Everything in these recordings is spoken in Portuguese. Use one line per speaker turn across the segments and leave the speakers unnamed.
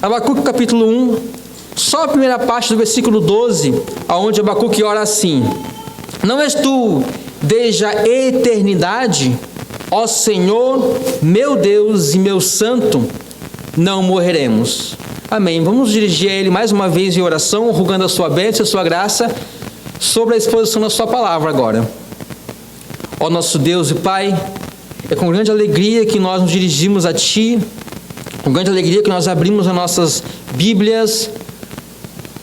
Abacuque capítulo 1, só a primeira parte do versículo 12, aonde Abacuque ora assim: não és tu desde a eternidade, ó Senhor, meu Deus e meu Santo, não morreremos. Amém. Vamos dirigir a Ele mais uma vez em oração, rogando a sua bênção e a sua graça sobre a exposição da sua palavra agora. Ó nosso Deus e Pai, é com grande alegria que nós nos dirigimos a Ti, com grande alegria que nós abrimos as nossas Bíblias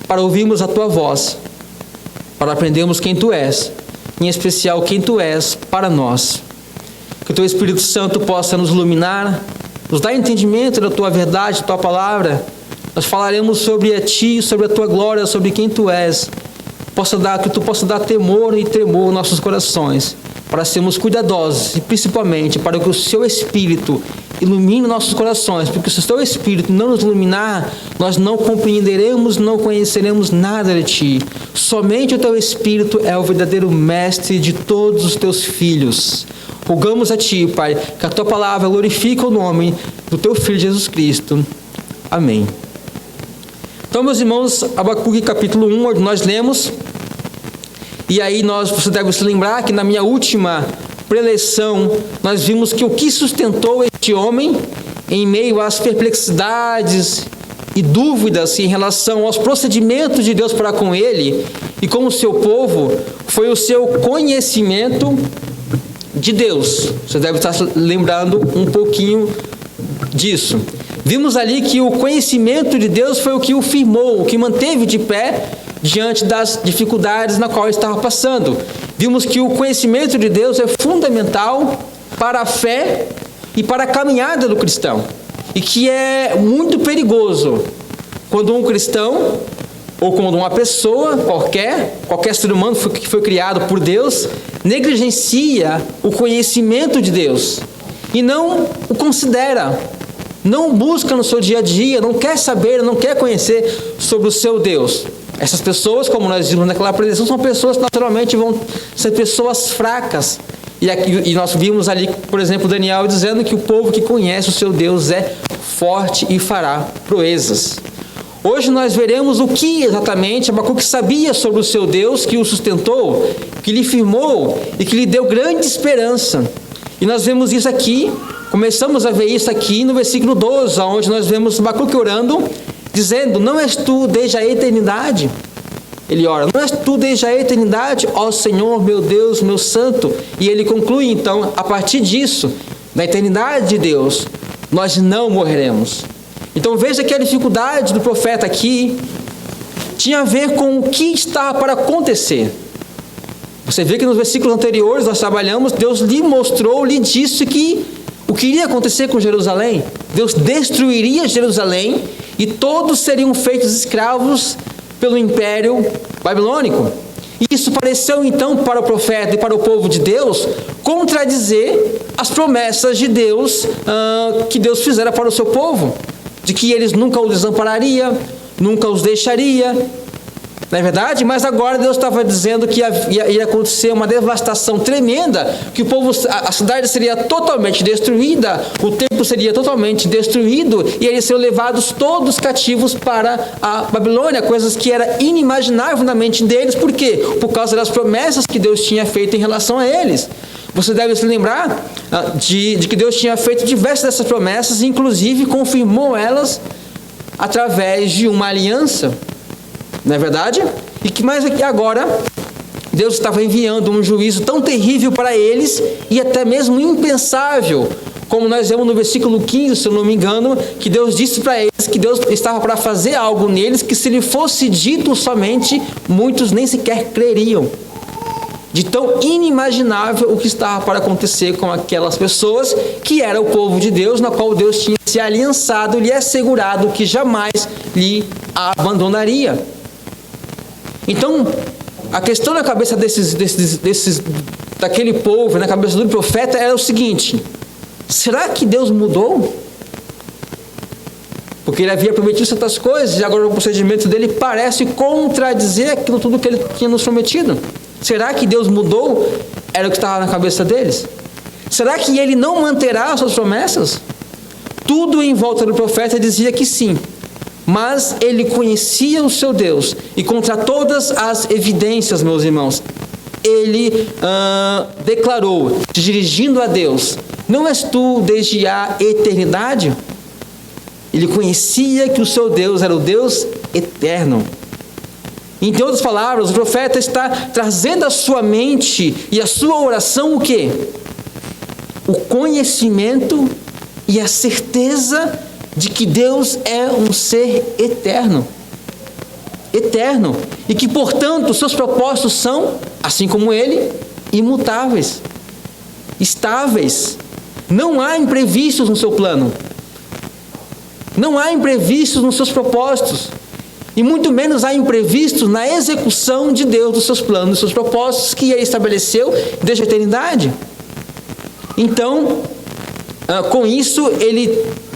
para ouvirmos a Tua voz, para aprendermos quem Tu és, em especial quem Tu és para nós. Que o Teu Espírito Santo possa nos iluminar, nos dar entendimento da Tua verdade, da Tua palavra. Nós falaremos sobre a Ti, sobre a Tua glória, sobre quem Tu és. Que Tu possa dar temor e tremor aos nossos corações, para sermos cuidadosos e principalmente para que o Seu Espírito ilumine nossos corações, porque se o Teu Espírito não nos iluminar, nós não compreenderemos, não conheceremos nada de Ti. Somente o Teu Espírito é o verdadeiro mestre de todos os Teus filhos. Rogamos a Ti, Pai, que a Tua palavra glorifique o nome do Teu Filho Jesus Cristo. Amém. Então, meus irmãos, Abacuque capítulo 1, onde nós lemos, e aí você deve se lembrar que na minha última preleção, nós vimos que o que sustentou este homem em meio às perplexidades e dúvidas em relação aos procedimentos de Deus para com ele e com o seu povo, foi o seu conhecimento de Deus. Você deve estar lembrando um pouquinho disso. Vimos ali que o conhecimento de Deus foi o que o firmou, o que manteve de pé diante das dificuldades na qual ele estava passando. Vimos que o conhecimento de Deus é fundamental para a fé e para a caminhada do cristão. E que é muito perigoso quando um cristão, ou quando uma pessoa qualquer ser humano que foi criado por Deus, negligencia o conhecimento de Deus e não o considera, não busca no seu dia a dia, não quer saber, não quer conhecer sobre o seu Deus. Essas pessoas, como nós vimos naquela apresentação, são pessoas que naturalmente vão ser pessoas fracas. E nós vimos ali, por exemplo, Daniel dizendo que o povo que conhece o seu Deus é forte e fará proezas. Hoje nós veremos o que exatamente Abacuque sabia sobre o seu Deus, que o sustentou, que lhe firmou e que lhe deu grande esperança. E nós vemos isso aqui, começamos a ver isso aqui no versículo 12, onde nós vemos Abacuque orando, dizendo: não és tu desde a eternidade. Ele ora: não és tu desde a eternidade, ó Senhor, meu Deus, meu Santo. E ele conclui então, a partir disso, da eternidade de Deus, nós não morreremos. Então veja que a dificuldade do profeta aqui tinha a ver com o que estava para acontecer. Você vê que nos versículos anteriores nós trabalhamos, Deus lhe mostrou, lhe disse que o que iria acontecer com Jerusalém. Deus destruiria Jerusalém e todos seriam feitos escravos pelo império babilônico. E isso pareceu então para o profeta e para o povo de Deus contradizer as promessas de Deus que Deus fizera para o seu povo, de que eles nunca os desampararia, nunca os deixaria. Não é verdade? Mas agora Deus estava dizendo que ia acontecer uma devastação tremenda, que a cidade seria totalmente destruída, o templo seria totalmente destruído e eles seriam levados todos cativos para a Babilônia, coisas que era inimaginável na mente deles. Por quê? Por causa das promessas que Deus tinha feito em relação a eles. Você deve se lembrar de que Deus tinha feito diversas dessas promessas, e inclusive confirmou elas através de uma aliança. Não é verdade? Mas aqui agora, Deus estava enviando um juízo tão terrível para eles, e até mesmo impensável, como nós vemos no versículo 15, se eu não me engano, que Deus disse para eles que Deus estava para fazer algo neles, que se lhe fosse dito somente, muitos nem sequer creriam. De tão inimaginável o que estava para acontecer com aquelas pessoas, que era o povo de Deus, na qual Deus tinha se aliançado, lhe assegurado que jamais lhe abandonaria. Então, a questão na cabeça daquele povo, na cabeça do profeta, era o seguinte: será que Deus mudou? Porque ele havia prometido certas coisas e agora o procedimento dele parece contradizer aquilo tudo que ele tinha nos prometido. Será que Deus mudou? Era o que estava na cabeça deles. Será que ele não manterá as suas promessas? Tudo em volta do profeta dizia que sim. mas ele conhecia o seu Deus, e contra todas as evidências, meus irmãos, ele declarou, se dirigindo a Deus: não és tu desde a eternidade? Ele conhecia que o seu Deus era o Deus eterno. Em outras palavras, o profeta está trazendo à sua mente e à sua oração o quê? O conhecimento e a certeza de que Deus é um ser eterno. Eterno. E que, portanto, seus propósitos são, assim como ele, imutáveis, estáveis. Não há imprevistos no seu plano. Não há imprevistos nos seus propósitos. E muito menos há imprevistos na execução de Deus dos seus planos, dos seus propósitos que ele estabeleceu desde a eternidade. Então, com isso, ele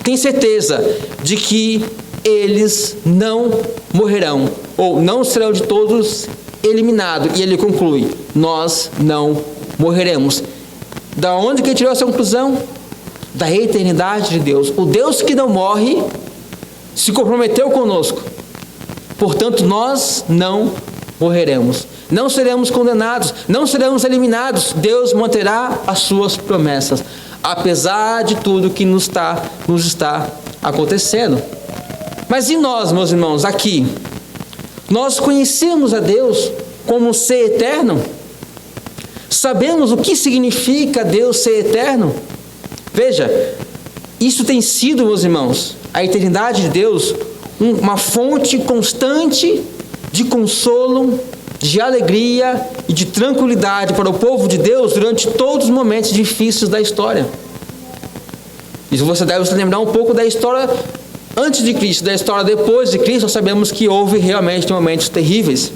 tem certeza de que eles não morrerão, ou não serão de todos eliminados. E ele conclui: nós não morreremos. Da onde que ele tirou essa conclusão? Da eternidade de Deus. O Deus que não morre se comprometeu conosco. Portanto, nós não morreremos. Não seremos condenados, não seremos eliminados. Deus manterá as suas promessas, apesar de tudo que nos está acontecendo. Mas e nós, meus irmãos, aqui? Nós conhecemos a Deus como um ser eterno? Sabemos o que significa Deus ser eterno? Veja, isso tem sido, meus irmãos, a eternidade de Deus, uma fonte constante de consolo, de alegria e de tranquilidade para o povo de Deus durante todos os momentos difíceis da história. E você deve se lembrar um pouco da história antes de Cristo, da história depois de Cristo. Nós sabemos que houve realmente momentos terríveis.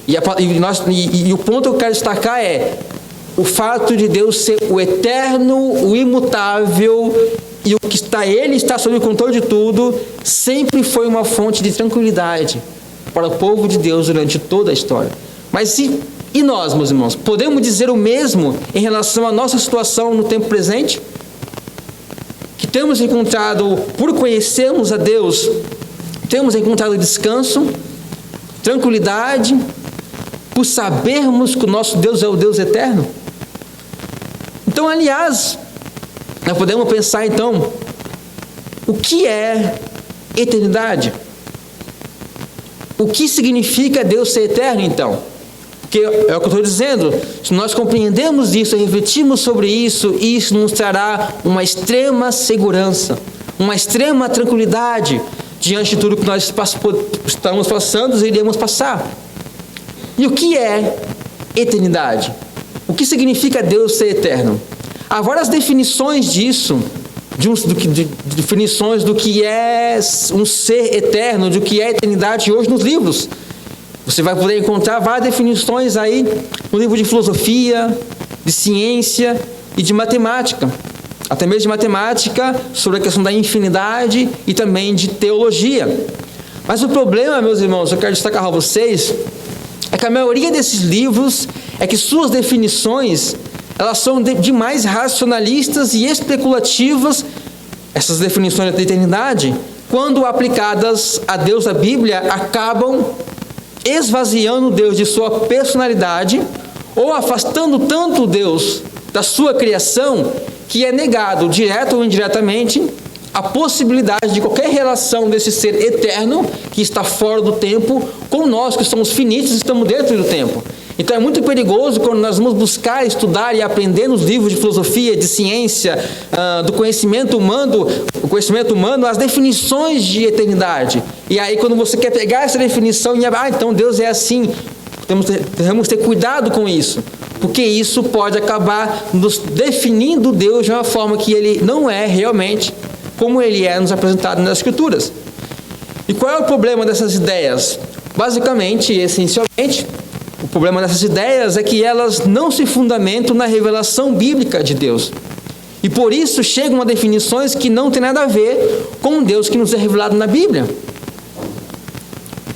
E o ponto que eu quero destacar é o fato de Deus ser o eterno, o imutável, e o que Ele está sob o controle de tudo, sempre foi uma fonte de tranquilidade para o povo de Deus durante toda a história. Mas e nós, meus irmãos, podemos dizer o mesmo em relação à nossa situação no tempo presente? Que temos encontrado, por conhecermos a Deus, temos encontrado descanso, tranquilidade, por sabermos que o nosso Deus é o Deus eterno? Então, aliás, nós podemos pensar então, o que é eternidade? O que significa Deus ser eterno, então? Porque é o que eu estou dizendo, se nós compreendemos isso, refletimos sobre isso, isso nos trará uma extrema segurança, uma extrema tranquilidade diante de tudo que nós estamos passando e iremos passar. E o que é eternidade? O que significa Deus ser eterno? Há várias definições disso, definições do que é um ser eterno, do que é eternidade hoje nos livros. Você vai poder encontrar várias definições aí no livro de filosofia, de ciência e de matemática. Até mesmo de matemática, sobre a questão da infinidade e também de teologia. Mas o problema, meus irmãos, eu quero destacar a vocês, é que a maioria desses livros é que suas definições, elas são demais racionalistas e especulativas, essas definições da eternidade, quando aplicadas a Deus da Bíblia, acabam esvaziando Deus de sua personalidade ou afastando tanto Deus da sua criação que é negado, direto ou indiretamente, a possibilidade de qualquer relação desse ser eterno que está fora do tempo com nós que somos finitos e estamos dentro do tempo. Então é muito perigoso quando nós vamos buscar, estudar e aprender nos livros de filosofia, de ciência, do conhecimento humano, as definições de eternidade. E aí quando você quer pegar essa definição e então Deus é assim, temos que ter cuidado com isso, porque isso pode acabar nos definindo Deus de uma forma que Ele não é realmente como Ele é nos apresentado nas Escrituras. E qual é o problema dessas ideias? Basicamente, essencialmente, o problema dessas ideias é que elas não se fundamentam na revelação bíblica de Deus. E por isso chegam a definições que não têm nada a ver com o Deus que nos é revelado na Bíblia.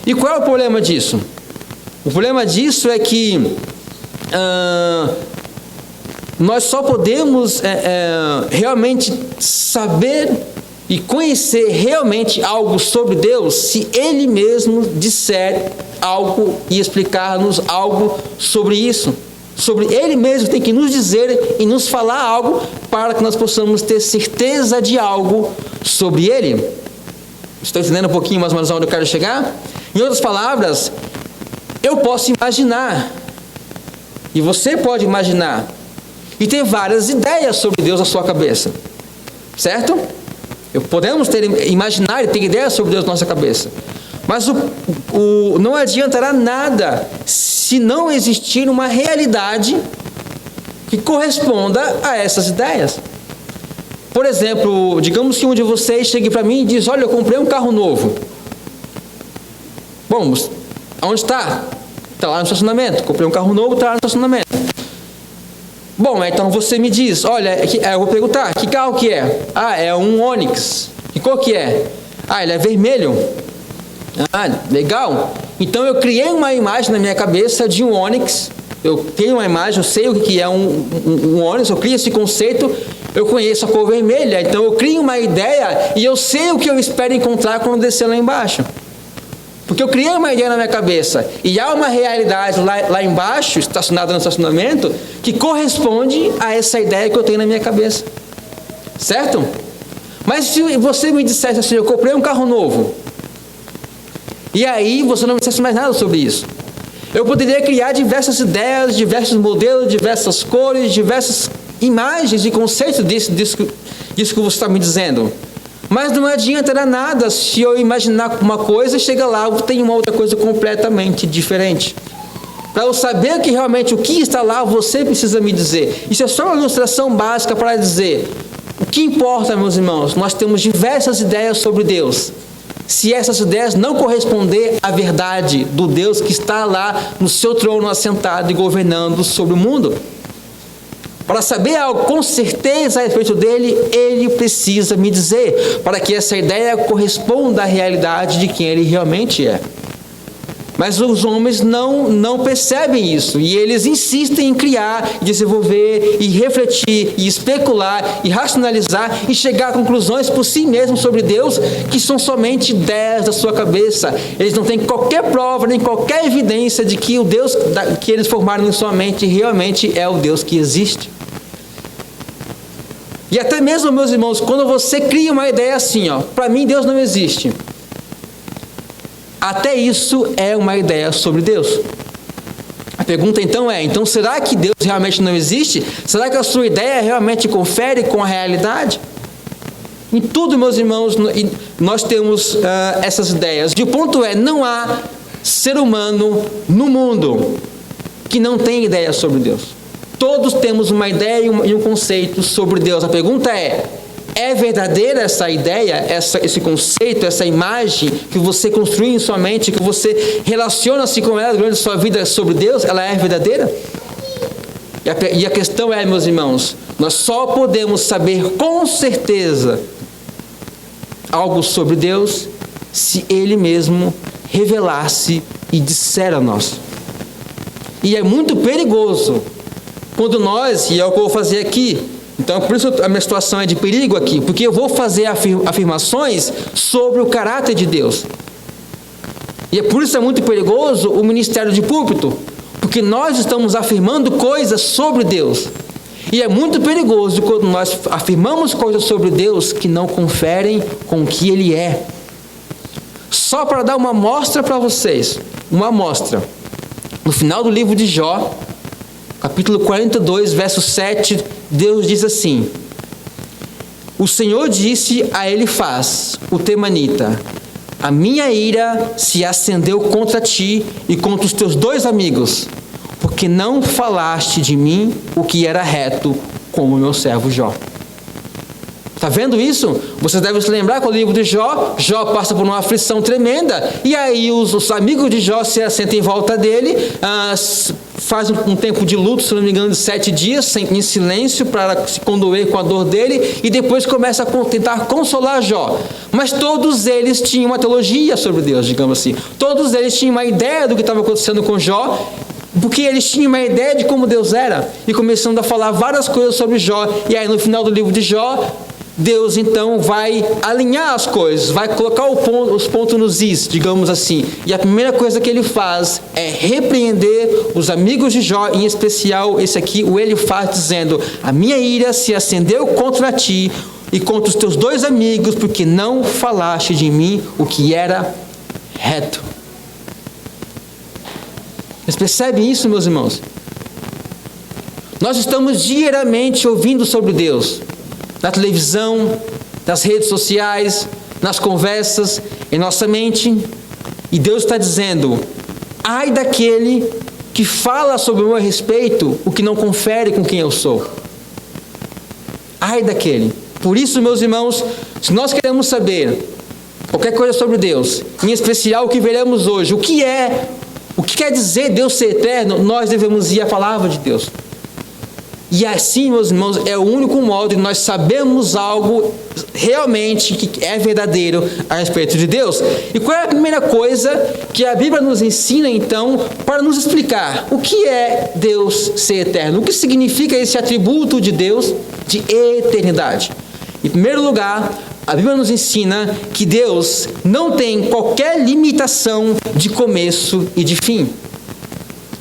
E qual é o problema disso? O problema disso é que nós só podemos realmente saber e conhecer realmente algo sobre Deus se Ele mesmo disser algo e explicar-nos algo sobre isso. Sobre Ele mesmo tem que nos dizer e nos falar algo para que nós possamos ter certeza de algo sobre Ele. Estou entendendo um pouquinho mais ou menos onde eu quero chegar? Em outras palavras, eu posso imaginar, e você pode imaginar, e ter várias ideias sobre Deus na sua cabeça, certo? Podemos imaginar e ter ideias sobre Deus na nossa cabeça, mas não adiantará nada se não existir uma realidade que corresponda a essas ideias. Por exemplo, digamos que um de vocês chegue para mim e diz: olha, eu comprei um carro novo. Bom, onde está? Está lá no estacionamento. Comprei um carro novo, está lá no estacionamento. Bom, então você me diz: olha, eu vou perguntar, que carro que é? Ah, é um Onix. E qual que é? Ah, ele é vermelho. Ah, legal. Então eu criei uma imagem na minha cabeça de um Onix. Eu tenho uma imagem, eu sei o que é um Onix, eu crio esse conceito, eu conheço a cor vermelha, então eu crio uma ideia e eu sei o que eu espero encontrar quando descer lá embaixo. Porque eu criei uma ideia na minha cabeça e há uma realidade lá embaixo, estacionada no estacionamento, que corresponde a essa ideia que eu tenho na minha cabeça. Certo? Mas se você me dissesse assim: eu comprei um carro novo, e aí você não me dissesse mais nada sobre isso, eu poderia criar diversas ideias, diversos modelos, diversas cores, diversas imagens e conceitos disso que você está me dizendo. Mas não adiantará nada se eu imaginar uma coisa e chega lá e tem uma outra coisa completamente diferente. Para eu saber que realmente o que está lá, você precisa me dizer. Isso é só uma ilustração básica para dizer: o que importa, meus irmãos, nós temos diversas ideias sobre Deus. Se essas ideias não corresponder à verdade do Deus que está lá no seu trono assentado e governando sobre o mundo, para saber algo com certeza a respeito dele, ele precisa me dizer, para que essa ideia corresponda à realidade de quem ele realmente é. Mas os homens não percebem isso, e eles insistem em criar, desenvolver, e refletir, e especular, e racionalizar, e chegar a conclusões por si mesmos sobre Deus, que são somente ideias da sua cabeça. Eles não têm qualquer prova, nem qualquer evidência de que o Deus que eles formaram em sua mente realmente é o Deus que existe. E até mesmo, meus irmãos, quando você cria uma ideia assim, para mim Deus não existe, até isso é uma ideia sobre Deus. A pergunta então é: então será que Deus realmente não existe? Será que a sua ideia realmente confere com a realidade? Em tudo, meus irmãos, nós temos essas ideias. E o ponto é: não há ser humano no mundo que não tem ideia sobre Deus. Todos temos uma ideia e um conceito sobre Deus. A pergunta é verdadeira essa ideia, esse conceito, essa imagem que você construiu em sua mente, que você relaciona-se com ela durante a sua vida sobre Deus, ela é verdadeira? E a questão é, meus irmãos, nós só podemos saber com certeza algo sobre Deus se Ele mesmo revelar-se e disser a nós. E é muito perigoso quando nós, e é o que eu vou fazer aqui, então por isso a minha situação é de perigo aqui, porque eu vou fazer afirmações sobre o caráter de Deus. E é por isso é muito perigoso o ministério de púlpito, porque nós estamos afirmando coisas sobre Deus. E é muito perigoso quando nós afirmamos coisas sobre Deus que não conferem com o que Ele é. Só para dar uma amostra para vocês, uma amostra. No final do livro de Jó, capítulo 42, verso 7, Deus diz assim: o Senhor disse a Elifaz, o temanita: a minha ira se acendeu contra ti e contra os teus 2 amigos, porque não falaste de mim o que era reto, como meu servo Jó. Está vendo isso? Vocês devem se lembrar que o livro de Jó passa por uma aflição tremenda, e aí os amigos de Jó se assentam em volta dele, faz um tempo de luto, se não me engano, de 7 dias, em silêncio, para se condoer com a dor dele, e depois começa a tentar consolar Jó. Mas todos eles tinham uma teologia sobre Deus, digamos assim. Todos eles tinham uma ideia do que estava acontecendo com Jó, porque eles tinham uma ideia de como Deus era, e começando a falar várias coisas sobre Jó. E aí no final do livro de Jó, Deus então vai alinhar as coisas, vai colocar os pontos nos is, digamos assim. E a primeira coisa que ele faz é repreender os amigos de Jó, em especial esse aqui, o Elifaz, dizendo: a minha ira se acendeu contra ti e contra os teus dois amigos, porque não falaste de mim o que era reto. Vocês percebem isso, meus irmãos? Nós estamos diariamente ouvindo sobre Deus, na televisão, nas redes sociais, nas conversas, em nossa mente. E Deus está dizendo: ai daquele que fala sobre o meu respeito o que não confere com quem eu sou. Ai daquele. Por isso, meus irmãos, se nós queremos saber qualquer coisa sobre Deus, em especial o que veremos hoje, o que quer dizer Deus ser eterno, nós devemos ir à palavra de Deus. E assim, meus irmãos, é o único modo de nós sabermos algo realmente que é verdadeiro a respeito de Deus. E qual é a primeira coisa que a Bíblia nos ensina, então, para nos explicar o que é Deus ser eterno? O que significa esse atributo de Deus de eternidade? Em primeiro lugar, a Bíblia nos ensina que Deus não tem qualquer limitação de começo e de fim.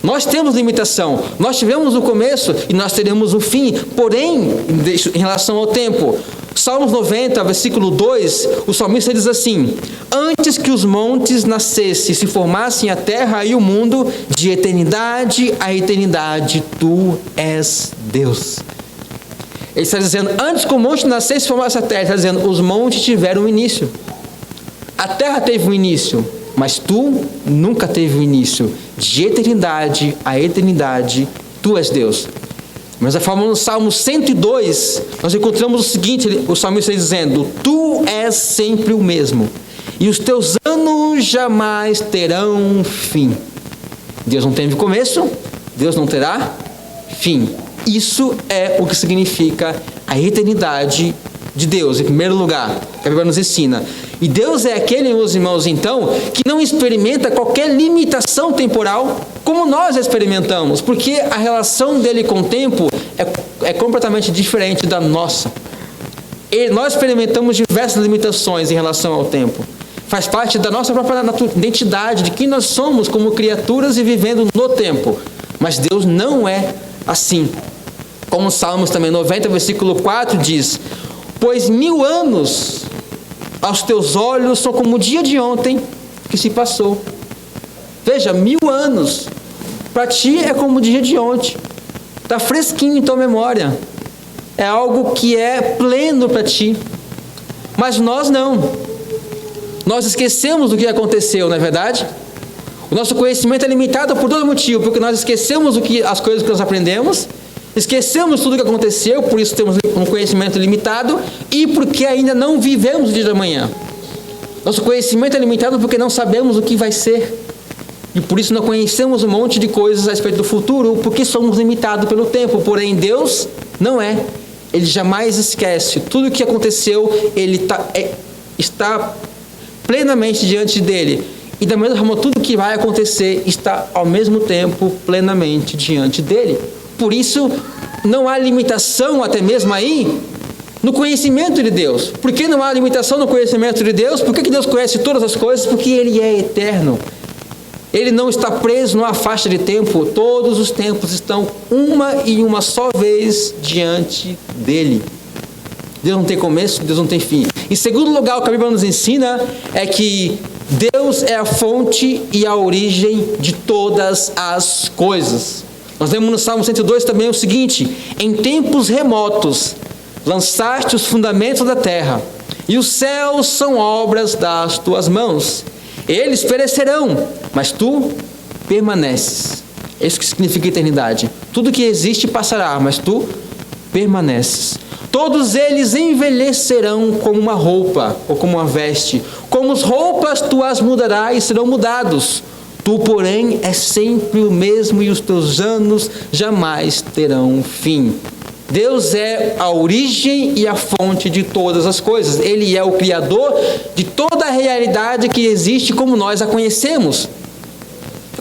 Nós temos limitação, nós tivemos o começo e nós teremos o fim, porém, em relação ao tempo, Salmos 90, versículo 2, o salmista diz assim: antes que os montes nascessem, se formassem a terra e o mundo, de eternidade a eternidade, tu és Deus. Ele está dizendo, antes que o monte nascesse e formasse a terra, ele está dizendo, os montes tiveram um início. A terra teve um início, mas tu nunca teve um início. De eternidade a eternidade, tu és Deus. Mas a forma no Salmo 102, nós encontramos o seguinte, o salmista dizendo: tu és sempre o mesmo, e os teus anos jamais terão fim. Deus não teve começo, Deus não terá fim. Isso é o que significa a eternidade de Deus, em primeiro lugar, que a Bíblia nos ensina. E Deus é aquele, meus irmãos, então, que não experimenta qualquer limitação temporal, como nós experimentamos, porque a relação dele com o tempo é completamente diferente da nossa. Nós experimentamos diversas limitações em relação ao tempo. Faz parte da nossa própria identidade, de quem nós somos como criaturas e vivendo no tempo. Mas Deus não é assim. Como Salmos também 90, versículo 4 diz: pois 1000 anos aos teus olhos são como o dia de ontem que se passou. Veja, 1000 anos para ti é como o dia de ontem. Está fresquinho em tua memória. É algo que é pleno para ti. Mas nós não. Nós esquecemos do que aconteceu, não é verdade? O nosso conhecimento é limitado por todo motivo, porque nós esquecemos as coisas que nós aprendemos, esquecemos tudo o que aconteceu, por isso temos um conhecimento limitado, e porque ainda não vivemos o dia de amanhã. Nosso conhecimento é limitado porque não sabemos o que vai ser, e por isso não conhecemos um monte de coisas a respeito do futuro, porque somos limitados pelo tempo. Porém, Deus não é. Ele jamais esquece. Tudo o que aconteceu, Ele está plenamente diante dele. E da mesma forma, tudo que vai acontecer está ao mesmo tempo plenamente diante dele. Por isso, não há limitação até mesmo aí no conhecimento de Deus. Por que não há limitação no conhecimento de Deus? Por que Deus conhece todas as coisas? Porque Ele é eterno. Ele não está preso numa faixa de tempo. Todos os tempos estão uma e uma só vez diante dele. Deus não tem começo, Deus não tem fim. Em segundo lugar, o que a Bíblia nos ensina é que Deus é a fonte e a origem de todas as coisas. Nós lemos no Salmo 102 também o seguinte: em tempos remotos lançaste os fundamentos da terra, e os céus são obras das tuas mãos. Eles perecerão, mas tu permaneces. É isso que significa eternidade. Tudo que existe passará, mas tu permaneces. Todos eles envelhecerão como uma roupa ou como uma veste. Como as roupas tu as mudarás e serão mudados. Tu, porém, és sempre o mesmo e os teus anos jamais terão fim. Deus é a origem e a fonte de todas as coisas. Ele é o Criador de toda a realidade que existe como nós a conhecemos.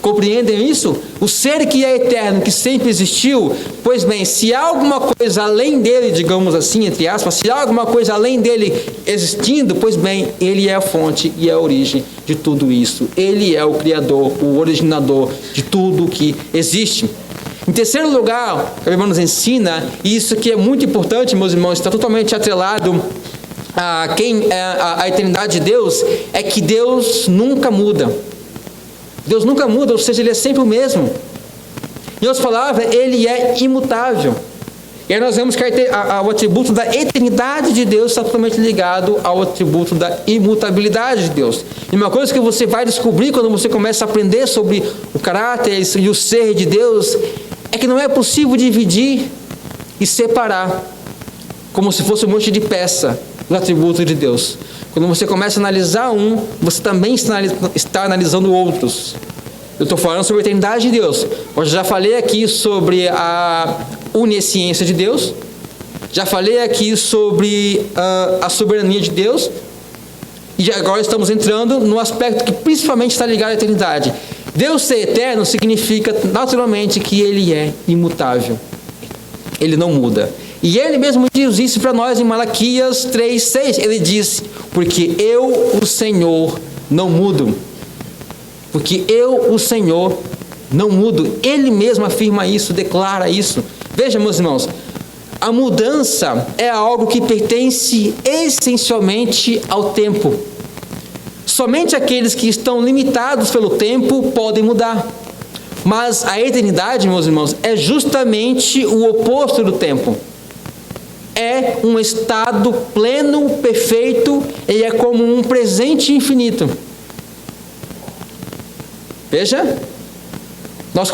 Compreendem isso? O ser que é eterno, que sempre existiu, pois bem, se há alguma coisa além dele, digamos assim, entre aspas, se há alguma coisa além dele existindo, pois bem, ele é a fonte e a origem de tudo isso. Ele é o Criador, o originador de tudo que existe. Em terceiro lugar, a Bíblia nos ensina, e isso que é muito importante, meus irmãos, está totalmente atrelado a eternidade de Deus, é que Deus nunca muda. Deus nunca muda, ou seja, Ele é sempre o mesmo. Em outras palavras, Ele é imutável. E aí nós vemos que o atributo da eternidade de Deus está totalmente ligado ao atributo da imutabilidade de Deus. E uma coisa que você vai descobrir quando você começa a aprender sobre o caráter e o ser de Deus, é que não é possível dividir e separar, como se fosse um monte de peça, os atributos de Deus. Quando você começa a analisar um, você também está analisando outros. Eu estou falando sobre a eternidade de Deus. Eu já falei aqui sobre a onisciência de Deus. Já falei aqui sobre a soberania de Deus. E agora estamos entrando no aspecto que principalmente está ligado à eternidade. Deus ser eterno significa naturalmente que Ele é imutável. Ele não muda. E Ele mesmo diz isso para nós em Malaquias 3:6. Ele diz: porque eu, o Senhor, não mudo. Porque eu, o Senhor, não mudo. Ele mesmo afirma isso, declara isso. Veja, meus irmãos, a mudança é algo que pertence essencialmente ao tempo. Somente aqueles que estão limitados pelo tempo podem mudar. Mas a eternidade, meus irmãos, é justamente o oposto do tempo. É um estado pleno, perfeito, e é como um presente infinito. Veja, nós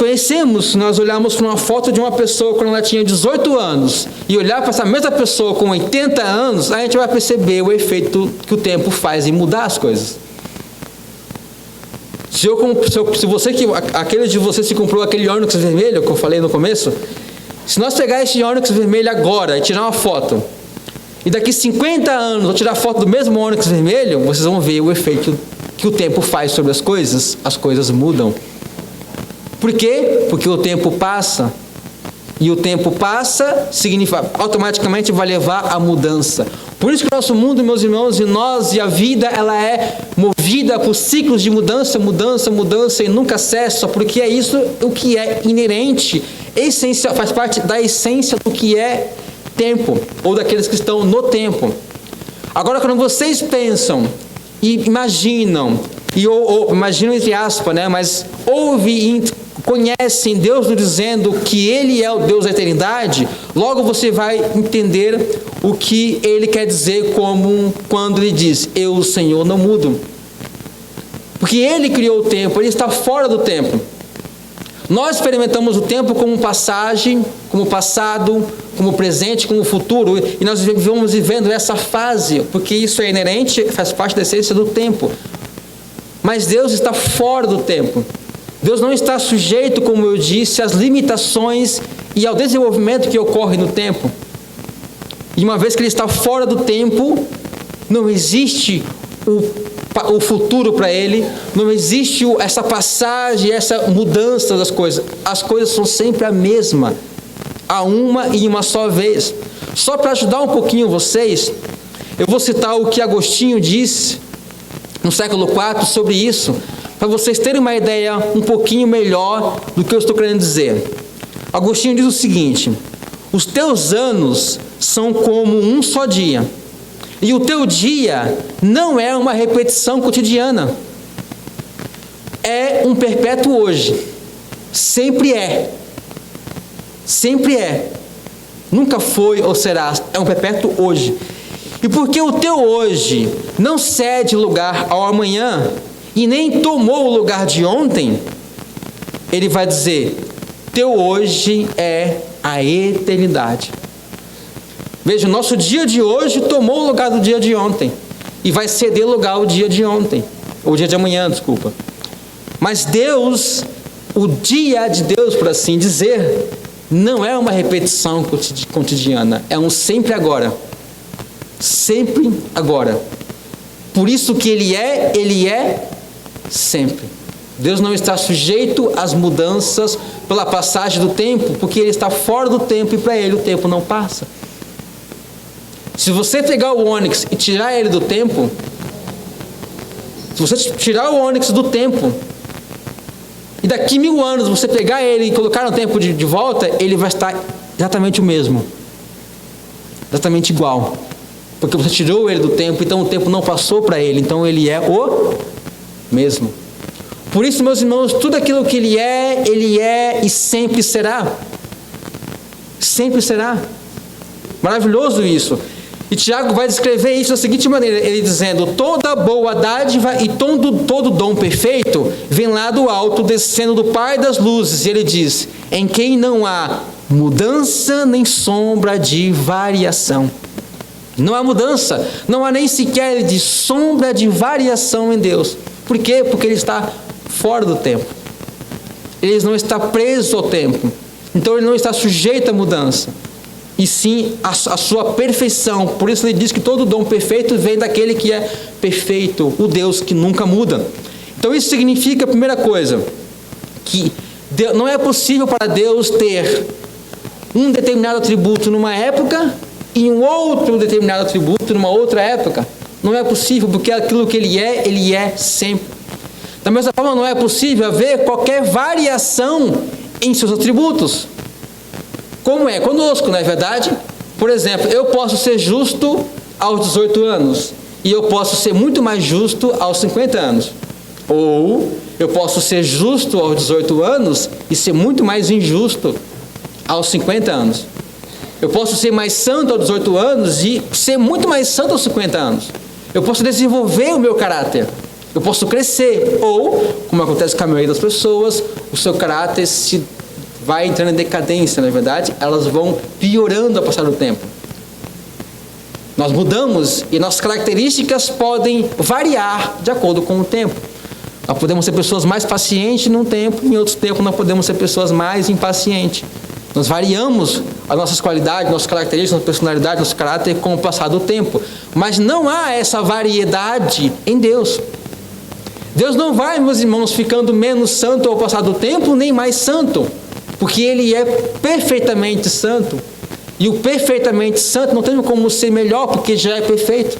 olhamos para uma foto de uma pessoa quando ela tinha 18 anos e olhar para essa mesma pessoa com 80 anos, a gente vai perceber o efeito que o tempo faz em mudar as coisas. Aquele de vocês que comprou aquele Onix vermelho que eu falei no começo, se nós pegar esse Onix vermelho agora e tirar uma foto, e daqui 50 anos eu tirar foto do mesmo Onix vermelho, vocês vão ver o efeito que o tempo faz sobre as coisas mudam. Por quê? Porque o tempo passa. E o tempo passa, significa, automaticamente vai levar à mudança. Por isso que o nosso mundo, meus irmãos, e a vida, ela é movida por ciclos de mudança, mudança, mudança, e nunca cessa, porque é isso o que é inerente, essencial, faz parte da essência do que é tempo, ou daqueles que estão no tempo. Agora, quando vocês pensam e imaginam, imaginam entre aspas, né, mas ouvem e conhecem Deus nos dizendo que Ele é o Deus da eternidade, logo você vai entender o que Ele quer dizer quando Ele diz: eu, o Senhor, não mudo. Porque Ele criou o tempo, Ele está fora do tempo. Nós experimentamos o tempo como passagem, como passado, como presente, como futuro, e nós vamos vivendo essa fase, porque isso é inerente, faz parte da essência do tempo. Mas Deus está fora do tempo. Deus não está sujeito, como eu disse, às limitações e ao desenvolvimento que ocorre no tempo. E uma vez que Ele está fora do tempo, não existe o futuro para Ele, não existe essa passagem, essa mudança das coisas. As coisas são sempre a mesma, a uma e uma só vez. Só para ajudar um pouquinho vocês, eu vou citar o que Agostinho disse no século IV sobre isso, para vocês terem uma ideia um pouquinho melhor do que eu estou querendo dizer. Agostinho diz o seguinte: os teus anos são como um só dia, e o teu dia não é uma repetição cotidiana, é um perpétuo hoje, sempre é, nunca foi ou será, é um perpétuo hoje. E porque o teu hoje não cede lugar ao amanhã, e nem tomou o lugar de ontem, ele vai dizer: teu hoje é a eternidade. Veja, o nosso dia de hoje tomou o lugar do dia de ontem, e vai ceder lugar ao dia de ontem, ou dia de amanhã, desculpa. Mas Deus, o dia de Deus, por assim dizer, não é uma repetição cotidiana, é um sempre agora. Sempre agora. Por isso que Ele é sempre. Deus não está sujeito às mudanças pela passagem do tempo, porque Ele está fora do tempo e para Ele o tempo não passa. Se você pegar o ônix e tirar ele do tempo, se você tirar o ônix do tempo, e daqui 1000 anos você pegar ele e colocar no tempo de volta, ele vai estar exatamente o mesmo. Exatamente igual. Porque você tirou ele do tempo, então o tempo não passou para ele, então ele é o mesmo. Por isso, meus irmãos, tudo aquilo que ele é e sempre será. Sempre será. Maravilhoso isso. E Tiago vai descrever isso da seguinte maneira, ele dizendo: toda boa dádiva e todo dom perfeito vem lá do alto, descendo do Pai das luzes. E ele diz: em quem não há mudança nem sombra de variação. Não há mudança, não há nem sequer de sombra de variação em Deus. Por quê? Porque Ele está fora do tempo. Ele não está preso ao tempo. Então Ele não está sujeito à mudança. E sim a sua perfeição. Por isso Ele diz que todo dom perfeito vem daquele que é perfeito, o Deus que nunca muda. Então isso significa, a primeira coisa, que não é possível para Deus ter um determinado atributo numa época e um outro determinado atributo numa outra época. Não é possível, porque aquilo que Ele é sempre. Da mesma forma, não é possível haver qualquer variação em seus atributos. Como é conosco, não é verdade? Por exemplo, eu posso ser justo aos 18 anos e eu posso ser muito mais justo aos 50 anos. Ou eu posso ser justo aos 18 anos e ser muito mais injusto aos 50 anos. Eu posso ser mais santo aos 18 anos e ser muito mais santo aos 50 anos. Eu posso desenvolver o meu caráter. Eu posso crescer. Ou, como acontece com a maioria das pessoas, o seu caráter vai entrando em decadência, na verdade. Elas vão piorando ao passar do tempo. Nós mudamos e nossas características podem variar de acordo com o tempo. Nós podemos ser pessoas mais pacientes num tempo, em outros tempos nós podemos ser pessoas mais impacientes. Nós variamos as nossas qualidades, nossas características, nossa personalidade, nosso caráter com o passar do tempo. Mas não há essa variedade em Deus. Deus não vai, meus irmãos, ficando menos santo ao passar do tempo, nem mais santo. Porque Ele é perfeitamente santo. E o perfeitamente santo não tem como ser melhor, porque já é perfeito.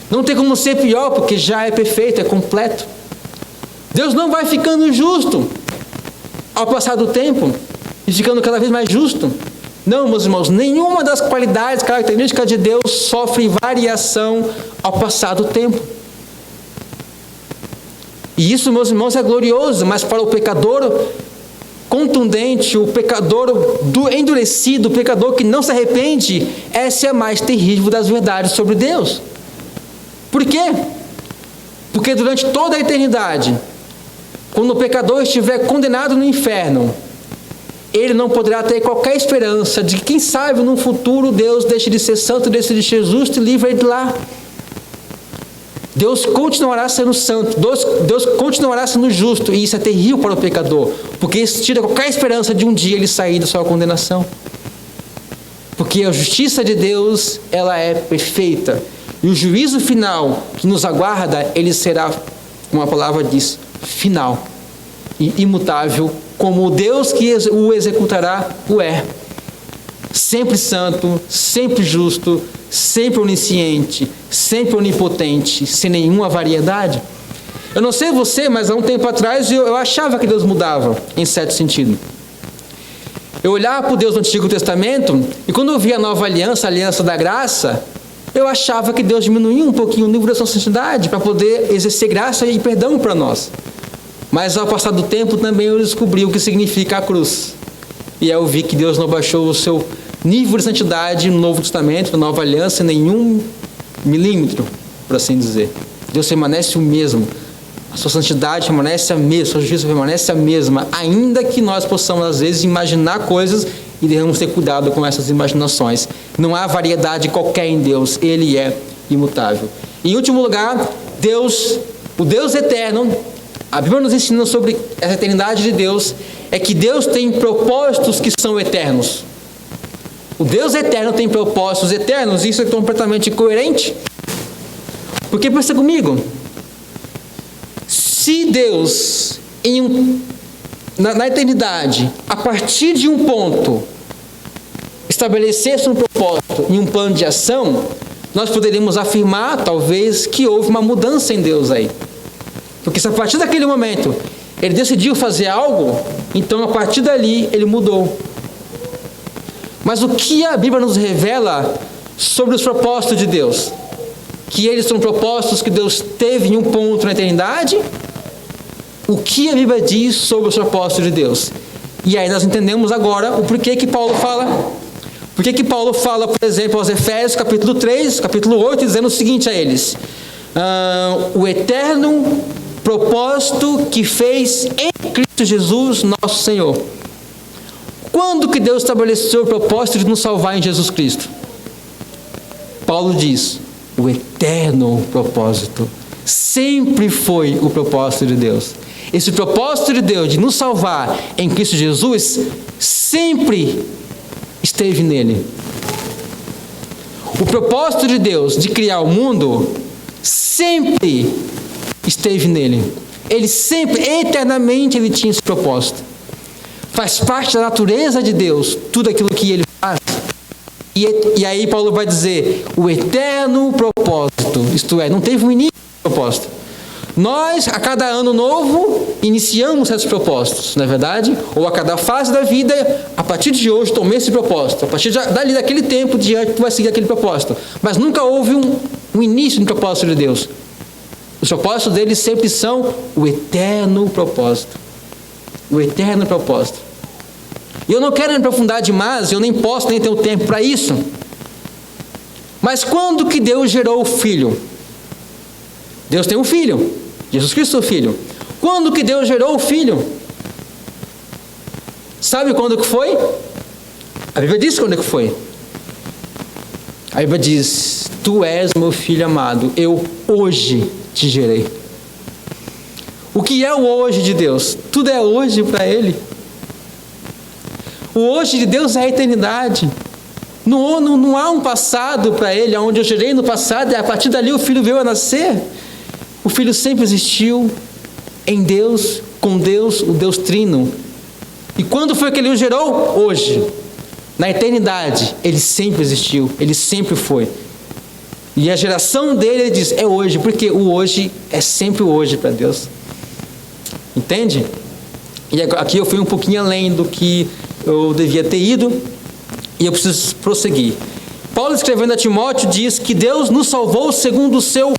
Não tem como ser pior, porque já é perfeito, é completo. Deus não vai ficando justo ao passar do tempo e ficando cada vez mais justo. Não, meus irmãos, nenhuma das qualidades, características de Deus sofre variação ao passar do tempo. E isso, meus irmãos, é glorioso, mas para o pecador contundente, o pecador endurecido, o pecador que não se arrepende, essa é a mais terrível das verdades sobre Deus. Por quê? Porque durante toda a eternidade, quando o pecador estiver condenado no inferno, ele não poderá ter qualquer esperança de que, quem sabe, no futuro Deus deixe de ser santo, deixe de ser justo e livre ele de lá. Deus continuará sendo santo, Deus continuará sendo justo, e isso é terrível para o pecador, porque isso tira qualquer esperança de um dia ele sair da sua condenação. Porque a justiça de Deus, ela é perfeita, e o juízo final que nos aguarda, ele será, como a palavra diz, final e imutável, como o Deus que o executará o é. Sempre santo, sempre justo, sempre onisciente, sempre onipotente, sem nenhuma variedade. Eu não sei você, mas há um tempo atrás eu achava que Deus mudava, em certo sentido. Eu olhava para o Deus do Antigo Testamento, e quando eu via a nova aliança, a aliança da graça, eu achava que Deus diminuía um pouquinho o nível da sua santidade, para poder exercer graça e perdão para nós. Mas ao passar do tempo também eu descobri o que significa a cruz. E aí eu vi que Deus não baixou o seu nível de santidade no Novo Testamento, na Nova Aliança, nenhum milímetro, por assim dizer. Deus permanece o mesmo. A sua santidade permanece a mesma, a sua justiça permanece a mesma, ainda que nós possamos, às vezes, imaginar coisas e devemos ter cuidado com essas imaginações. Não há variedade qualquer em Deus, Ele é imutável. E, em último lugar, Deus, o Deus eterno, a Bíblia nos ensina sobre essa eternidade de Deus, é que Deus tem propósitos que são eternos. O Deus eterno tem propósitos eternos, e isso é completamente coerente. Porque pensa comigo, Se Deus, na eternidade, a partir de um ponto, estabelecesse um propósito e um plano de ação, nós poderíamos afirmar, talvez, que houve uma mudança em Deus aí. Porque se a partir daquele momento ele decidiu fazer algo, então a partir dali ele mudou. Mas o que a Bíblia nos revela sobre os propósitos de Deus? Que eles são propósitos que Deus teve em um ponto na eternidade? O que a Bíblia diz sobre os propósitos de Deus? E aí nós entendemos agora o porquê que Paulo fala. Por que Paulo fala, por exemplo, aos Efésios, capítulo 3, capítulo 8, dizendo o seguinte a eles: o eterno propósito que fez em Cristo Jesus, nosso Senhor. Quando que Deus estabeleceu o propósito de nos salvar em Jesus Cristo? Paulo diz: o eterno propósito. Sempre foi o propósito de Deus. Esse propósito de Deus de nos salvar em Cristo Jesus sempre esteve nele. O propósito de Deus de criar o mundo sempre esteve nele. Ele sempre, eternamente, ele tinha esse propósito. Faz parte da natureza de Deus, tudo aquilo que ele faz. E aí Paulo vai dizer, o eterno propósito, isto é, não teve um início de propósito. Nós, a cada ano novo, iniciamos certos propósitos, não é verdade? Ou a cada fase da vida, a partir de hoje, tomei esse propósito. A partir daquele tempo diante, tu vai seguir aquele propósito. Mas nunca houve um início de propósito de Deus. Os propósitos dele sempre são o eterno propósito. O eterno propósito. E eu não quero me aprofundar demais, eu nem posso, nem tenho tempo para isso. Mas quando que Deus gerou o Filho? Deus tem um Filho. Jesus Cristo é o Filho. Quando que Deus gerou o Filho? Sabe quando que foi? A Bíblia diz quando que foi. A Bíblia diz: tu és meu Filho amado, eu hoje te gerei. O que é o hoje de Deus? Tudo é hoje para Ele. O hoje de Deus é a eternidade. Não há um passado para Ele, onde eu gerei no passado e a partir dali o Filho veio a nascer. O Filho sempre existiu em Deus, com Deus, o Deus Trino. E quando foi que Ele o gerou? Hoje. Na eternidade, Ele sempre existiu, Ele sempre foi. E a geração dele, Ele diz, é hoje, porque o hoje é sempre o hoje para Deus. Entende? E aqui eu fui um pouquinho além do que eu devia ter ido, e eu preciso prosseguir. Paulo, escrevendo a Timóteo, diz que Deus nos salvou segundo o seu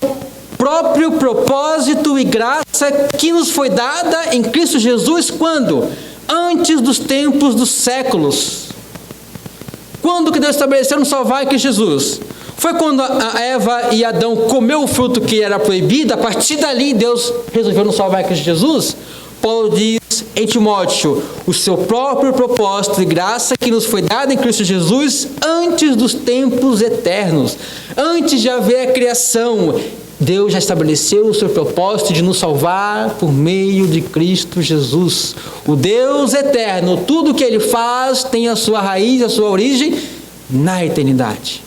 próprio propósito e graça que nos foi dada em Cristo Jesus, quando? Antes dos tempos dos séculos. Quando que Deus estabeleceu nos salvar em Cristo Jesus? Foi quando a Eva e Adão comeu o fruto que era proibido, a partir dali Deus resolveu nos salvar em Cristo Jesus? Paulo diz em Timóteo, o seu próprio propósito e graça que nos foi dado em Cristo Jesus antes dos tempos eternos, antes de haver a criação, Deus já estabeleceu o seu propósito de nos salvar por meio de Cristo Jesus. O Deus eterno, tudo que Ele faz tem a sua raiz, a sua origem na eternidade.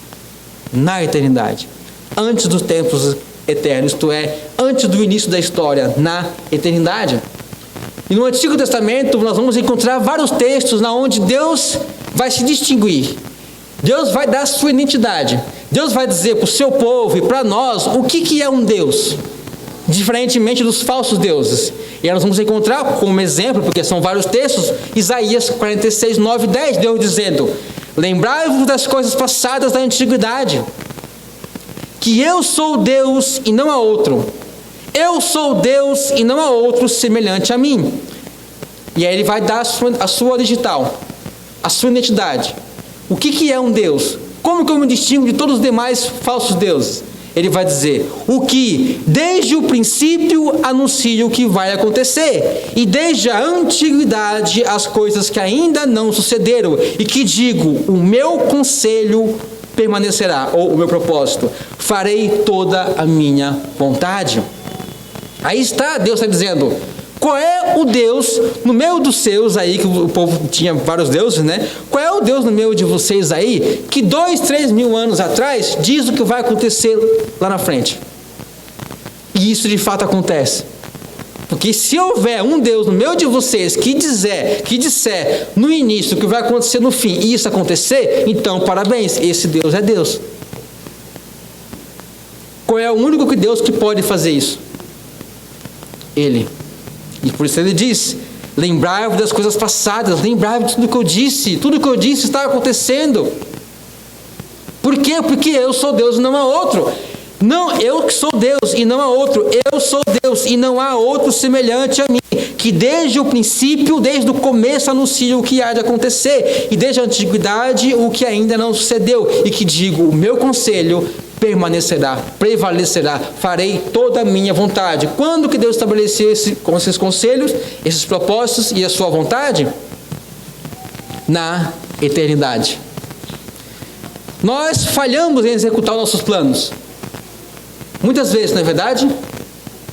Na eternidade. Antes dos tempos eternos, isto é, antes do início da história, na eternidade. E no Antigo Testamento nós vamos encontrar vários textos onde Deus vai se distinguir. Deus vai dar a sua identidade. Deus vai dizer para o seu povo e para nós o que é um Deus, diferentemente dos falsos deuses. E aí nós vamos encontrar como exemplo, porque são vários textos, Isaías 46, 9 e 10, Deus dizendo: lembrai-vos das coisas passadas da antiguidade, que eu sou Deus e não há outro. Eu sou Deus e não há outro semelhante a mim. E aí ele vai dar a sua digital, a sua identidade. O que é um Deus? Como que eu me distingo de todos os demais falsos deuses? Ele vai dizer, o que desde o princípio anuncia o que vai acontecer, e desde a antiguidade as coisas que ainda não sucederam, e que digo, o meu conselho permanecerá, ou o meu propósito, farei toda a minha vontade. Aí está, Deus está dizendo, qual é o Deus no meio dos seus aí, que o povo tinha vários deuses, né? Qual é o Deus no meio de vocês aí, que 2, 3 mil anos atrás diz o que vai acontecer lá na frente? E isso de fato acontece. Porque se houver um Deus no meio de vocês que disser no início o que vai acontecer no fim e isso acontecer, então parabéns, esse Deus é Deus. Qual é o único Deus que pode fazer isso? Ele. E por isso ele diz: lembrai-vos das coisas passadas, lembrai-vos de tudo que eu disse está acontecendo. Por quê? Porque eu sou Deus e não há outro. Não, eu que sou Deus e não há outro. Eu sou Deus e não há outro semelhante a mim, que desde o princípio, desde o começo anuncia o que há de acontecer, e desde a antiguidade o que ainda não sucedeu, e que digo, o meu conselho permanecerá, prevalecerá, farei toda a minha vontade. Quando que Deus estabeleceu esses conselhos, esses propósitos e a sua vontade? Na eternidade. Nós falhamos em executar os nossos planos. Muitas vezes, não é verdade?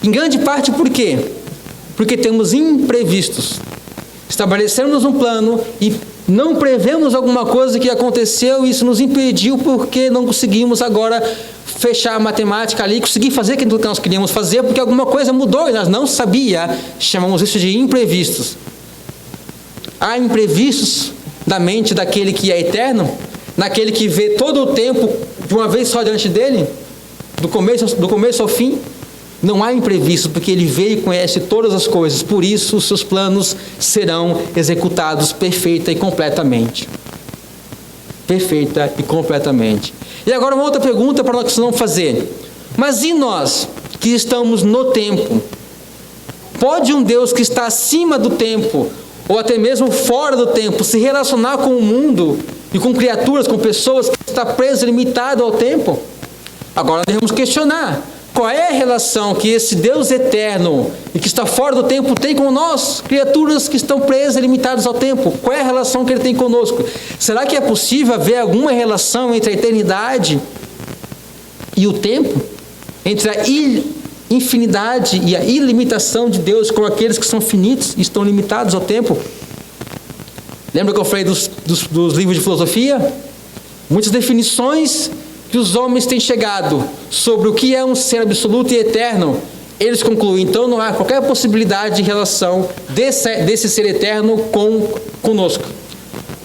Em grande parte por quê? Porque temos imprevistos. Estabelecemos um plano e não prevemos alguma coisa que aconteceu e isso nos impediu porque não conseguimos agora fechar a matemática ali, conseguir fazer aquilo que nós queríamos fazer porque alguma coisa mudou e nós não sabíamos. Chamamos isso de imprevistos. Há imprevistos da mente daquele que é eterno, naquele que vê todo o tempo de uma vez só diante dele, do começo ao fim. Não há imprevisto, porque ele vê e conhece todas as coisas, por isso os seus planos serão executados perfeita e completamente. Perfeita e completamente. E agora uma outra pergunta para nós não fazer: mas e nós que estamos no tempo? Pode um Deus que está acima do tempo, ou até mesmo fora do tempo, se relacionar com o mundo e com criaturas, com pessoas que está preso, limitado ao tempo? Agora devemos questionar: qual é a relação que esse Deus eterno e que está fora do tempo tem com nós, criaturas que estão presas e limitadas ao tempo? Qual é a relação que ele tem conosco? Será que é possível haver alguma relação entre a eternidade e o tempo? Entre a infinidade e a ilimitação de Deus com aqueles que são finitos e estão limitados ao tempo? Lembra que eu falei dos livros de filosofia? Muitas definições que os homens têm chegado sobre o que é um ser absoluto e eterno, eles concluem, então não há qualquer possibilidade de relação desse ser eterno conosco,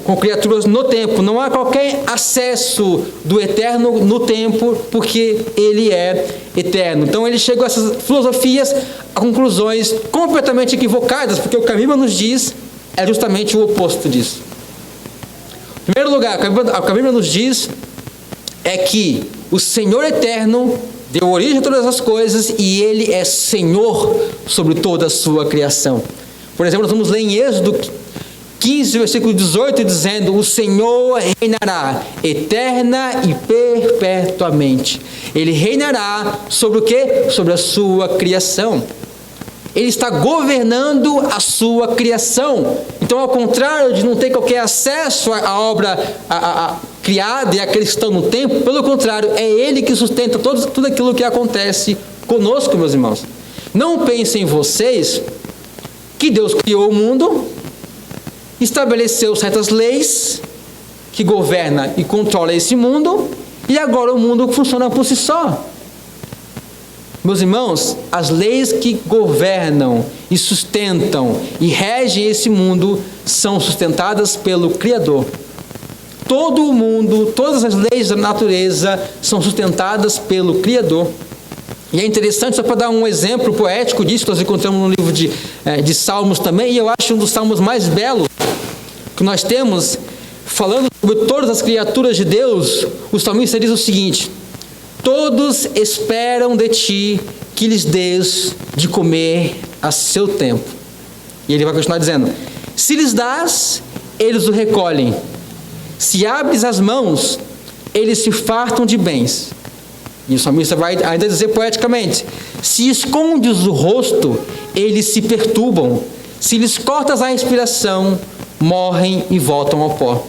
com criaturas no tempo. Não há qualquer acesso do eterno no tempo, porque ele é eterno. Então ele chegou a essas filosofias a conclusões completamente equivocadas, porque o que a Bíblia nos diz é justamente o oposto disso. Em primeiro lugar, o que a Bíblia nos diz é que o Senhor eterno deu origem a todas as coisas e Ele é Senhor sobre toda a sua criação. Por exemplo, nós vamos ler em Êxodo 15, versículo 18, dizendo: o Senhor reinará eterna e perpetuamente. Ele reinará sobre o quê? Sobre a sua criação. Ele está governando a sua criação. Então, ao contrário de não ter qualquer acesso à obra criada e àqueles que estão no tempo, pelo contrário, é Ele que sustenta tudo aquilo que acontece conosco, meus irmãos. Não pensem vocês que Deus criou o mundo, estabeleceu certas leis que governam e controlam esse mundo, e agora o mundo funciona por si só. Meus irmãos, as leis que governam e sustentam e regem esse mundo são sustentadas pelo Criador. Todo o mundo, todas as leis da natureza são sustentadas pelo Criador. E é interessante, só para dar um exemplo poético disso, nós encontramos no livro de Salmos também, e eu acho um dos salmos mais belos que nós temos, falando sobre todas as criaturas de Deus. O salmista diz o seguinte: todos esperam de ti que lhes dês de comer a seu tempo. E ele vai continuar dizendo: se lhes dás, eles o recolhem. Se abres as mãos, eles se fartam de bens. E o salmista vai ainda dizer poeticamente: se escondes o rosto, eles se perturbam. Se lhes cortas a respiração, morrem e voltam ao pó.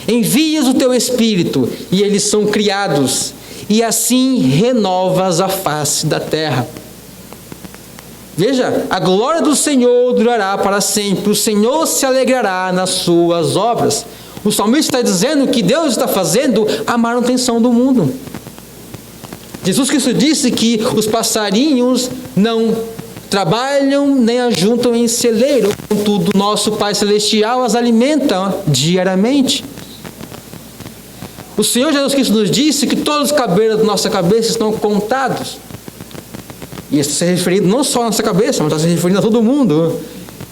Envias o teu espírito, e eles são criados, e assim renovas a face da terra. Veja, a glória do Senhor durará para sempre, o Senhor se alegrará nas suas obras. O salmista está dizendo que Deus está fazendo a manutenção do mundo. Jesus Cristo disse que os passarinhos não trabalham nem ajuntam em celeiro, contudo nosso Pai Celestial as alimenta diariamente. O Senhor Jesus Cristo nos disse que todos os cabelos da nossa cabeça estão contados. E isso está se referindo não só à nossa cabeça, mas está se referindo a todo mundo.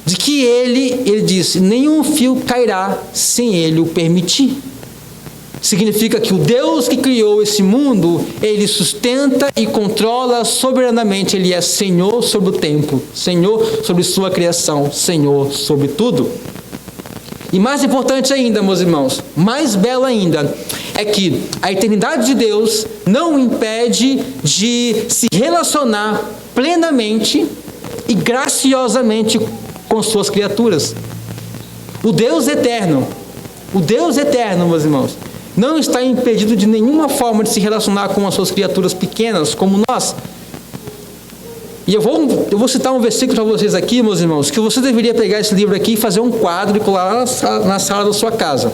De que ele disse, nenhum fio cairá sem ele o permitir. Significa que o Deus que criou esse mundo, ele sustenta e controla soberanamente. Ele é Senhor sobre o tempo, Senhor sobre sua criação, Senhor sobre tudo. E mais importante ainda, meus irmãos, mais belo ainda, é que a eternidade de Deus não impede de se relacionar plenamente e graciosamente com suas criaturas. O Deus eterno, meus irmãos, não está impedido de nenhuma forma de se relacionar com as suas criaturas pequenas, como nós. E eu vou citar um versículo para vocês aqui, meus irmãos, que você deveria pegar esse livro aqui e fazer um quadro e colar lá na sala da sua casa.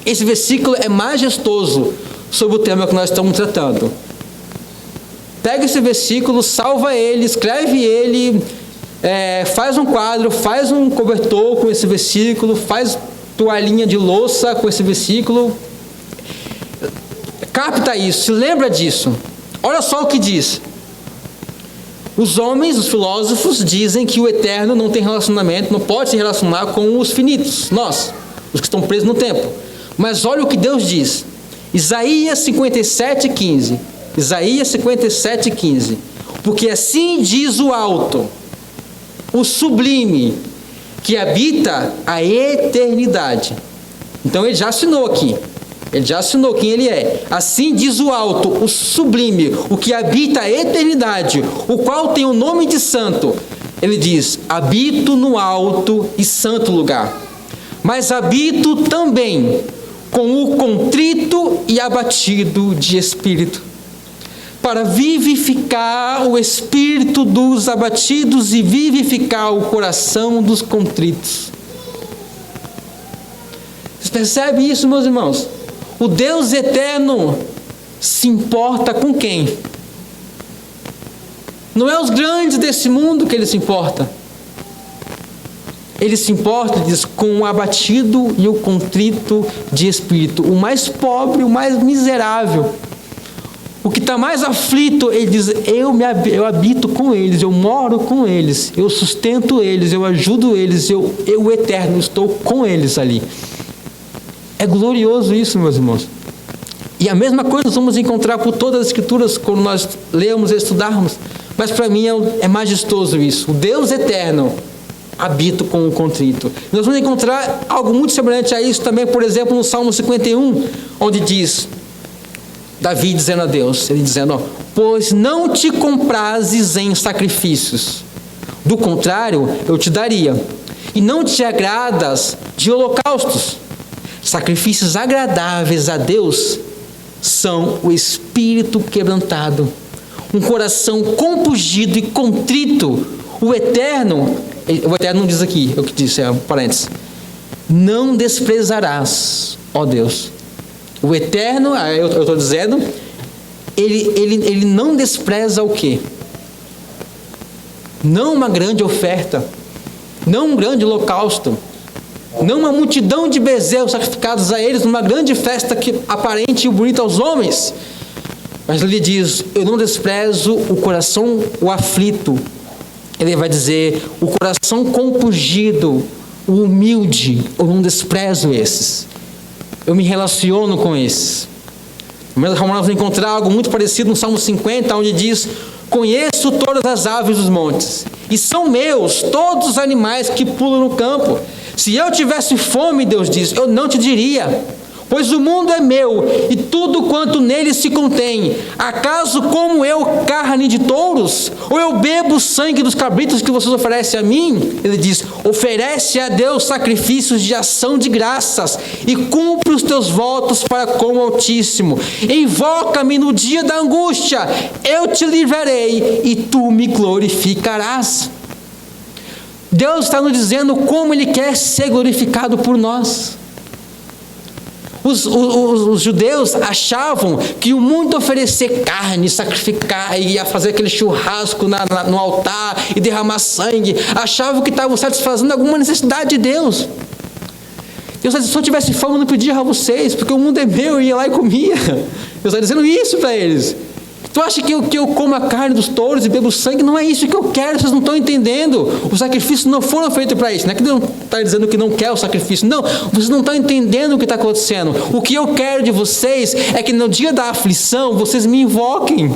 Esse versículo é majestoso sobre o tema que nós estamos tratando. Pega esse versículo, salva ele, escreve ele, faz um quadro, faz um cobertor com esse versículo, faz toalhinha de louça com esse versículo. Capta isso, se lembra disso. Olha só o que diz. Os homens, os filósofos, dizem que o eterno não tem relacionamento, não pode se relacionar com os finitos, nós, os que estão presos no tempo. Mas olha o que Deus diz. Isaías 57:15. Isaías 57:15. Porque assim diz o alto, o sublime, que habita a eternidade. Então ele já assinou aqui. Ele já assinou quem ele é. Assim diz o alto, o sublime, o que habita a eternidade, o qual tem o nome de santo. Ele diz, habito no alto e santo lugar. Mas habito também com o contrito e abatido de espírito, para vivificar o espírito dos abatidos e vivificar o coração dos contritos. Vocês percebem isso, meus irmãos? O Deus eterno se importa com quem? Não é os grandes desse mundo que ele se importa. Ele se importa, diz, com o abatido e o contrito de espírito. O mais pobre, o mais miserável. O que está mais aflito, ele diz, eu habito com eles, eu moro com eles, eu sustento eles, eu ajudo eles, eu o eterno, estou com eles ali. É glorioso isso, meus irmãos. E a mesma coisa nós vamos encontrar por todas as escrituras quando nós lemos e estudarmos. Mas para mim é majestoso isso. O Deus eterno habita com o contrito. Nós vamos encontrar algo muito semelhante a isso também, por exemplo, no Salmo 51, onde diz, Davi dizendo a Deus, ele dizendo, pois não te comprazes em sacrifícios, do contrário eu te daria, e não te agradas de holocaustos. Sacrifícios agradáveis a Deus são o espírito quebrantado, um coração compungido e contrito. O Eterno não diz aqui, é o que disse, é um parênteses, não desprezarás, ó Deus. O Eterno, eu estou dizendo, ele não despreza o quê? Não uma grande oferta, não um grande holocausto, não uma multidão de bezerros sacrificados a eles numa grande festa que aparente e bonita aos homens. Mas ele diz, eu não desprezo o coração, o aflito. Ele vai dizer, o coração compungido, o humilde, eu não desprezo esses. Eu me relaciono com esses. Nós vamos encontrar algo muito parecido no Salmo 50, onde diz, conheço todas as aves dos montes, e são meus todos os animais que pulam no campo. Se eu tivesse fome, Deus diz, eu não te diria, pois o mundo é meu, e tudo quanto nele se contém. Acaso como eu carne de touros? Ou eu bebo o sangue dos cabritos que vocês oferecem a mim? Ele diz, oferece a Deus sacrifícios de ação de graças, e cumpre os teus votos para com o Altíssimo. Invoca-me no dia da angústia, eu te livrarei, e tu me glorificarás. Deus está nos dizendo como Ele quer ser glorificado por nós. Os judeus achavam que o mundo oferecer carne, sacrificar, ia fazer aquele churrasco no altar e derramar sangue, achavam que estavam satisfazendo alguma necessidade de Deus. Deus disse, se eu tivesse fome, eu não pedia a vocês, porque o mundo é meu, eu ia lá e comia. Deus está dizendo isso para eles. Tu acha que eu como a carne dos touros e bebo sangue? Não é isso que eu quero, vocês não estão entendendo. Os sacrifícios não foram feitos para isso. Não é que Deus está dizendo que não quer o sacrifício. Não, vocês não estão entendendo o que está acontecendo. O que eu quero de vocês é que no dia da aflição, vocês me invoquem.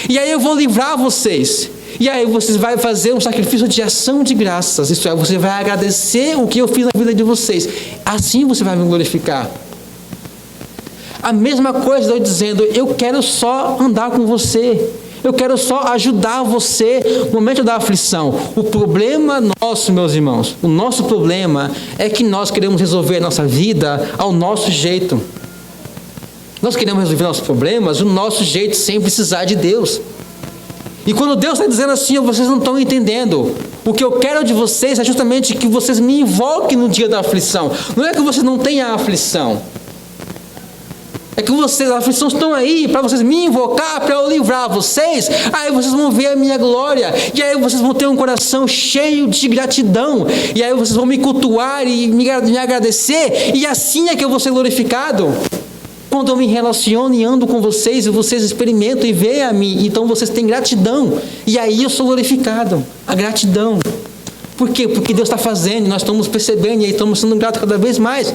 E aí eu vou livrar vocês. E aí vocês vão fazer um sacrifício de ação de graças. Isso é, você vai agradecer o que eu fiz na vida de vocês. Assim você vai me glorificar. A mesma coisa eu dizendo, eu quero só andar com você. Eu quero só ajudar você no momento da aflição. O problema nosso, meus irmãos, o nosso problema é que nós queremos resolver a nossa vida ao nosso jeito. Nós queremos resolver nossos problemas do nosso jeito, sem precisar de Deus. E quando Deus está dizendo assim, vocês não estão entendendo. O que eu quero de vocês é justamente que vocês me invoquem no dia da aflição. Não é que vocês não tenham a aflição. É que vocês, as aflições estão aí para vocês me invocar, para eu livrar vocês. Aí vocês vão ver a minha glória. E aí vocês vão ter um coração cheio de gratidão. E aí vocês vão me cultuar e me agradecer. E assim é que eu vou ser glorificado. Quando eu me relaciono e ando com vocês, e vocês experimentam e veem a mim, então vocês têm gratidão. E aí eu sou glorificado. A gratidão. Por quê? Porque Deus está fazendo, nós estamos percebendo e aí estamos sendo gratos cada vez mais.